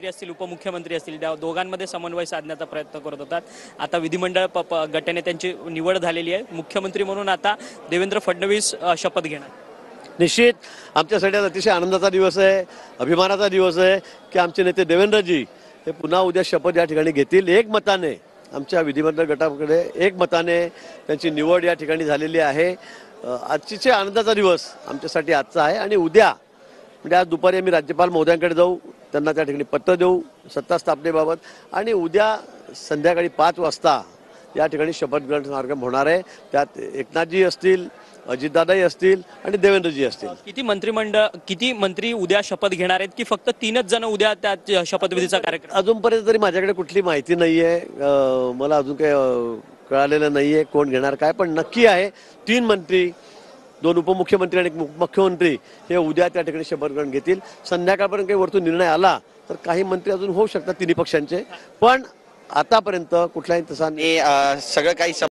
असतील उपमुख्यमंत्री असतील त्या दोघांमध्ये समन्वय साधण्याचा प्रयत्न करत होतात। आता विधिमंडळ गटाने त्यांची निवड झालेली आहे। मुख्यमंत्री म्हणून आता देवेंद्र फडणवीस शपथ घेणार। निश्चित आमच्यासाठी अतिशय आनंदाचा दिवस आहे, अभिमानाचा दिवस आहे की आमचे नेते देवेंद्रजी हे पुन्हा उद्या शपथ या ठिकाणी घेतील। एक मताने आमच्या विधिमंडळ गटाकडे एक मताने त्यांची निवड या ठिकाणी झालेली आहे। अतिशय आनंदाचा दिवस आमच्यासाठी आजचा आहे आणि उद्या म्हणजे आज दुपारी आम्ही राज्यपाल महोदयांकडे जाऊ, त्यांना त्या ठिकाणी पत्र देऊ सत्ता स्थापनेबाबत आणि उद्या संध्याकाळी 5 वाजता या ठिकाणी शपथग्रहण कार्यक्रम होणार आहे। त्यात एकनाथजी असतील, अजितदादाही असतील आणि देवेंद्रजी असतील। किती मंत्री उद्या शपथ घेणार आहेत की फक्त 3च जण उद्या त्या शपथविधीचा कार्यक्रम? अजूनपर्यंत तरी माझ्याकडे कुठली माहिती नाही आहे, मला अजून काही कळालेलं नाही आहे कोण घेणार काय, पण नक्की आहे 3 मंत्री, 2 उपमुख्यमंत्री आणि 1 मुख्यमंत्री हे उद्या त्या ठिकाणी शपथग्रहण घेतील। संध्याकाळपर्यंत काही वरतून निर्णय आला तर काही मंत्री अजून होऊ शकतात तिन्ही पक्षांचे, पण आतापर्यंत कुठलाही तसा सगळं काही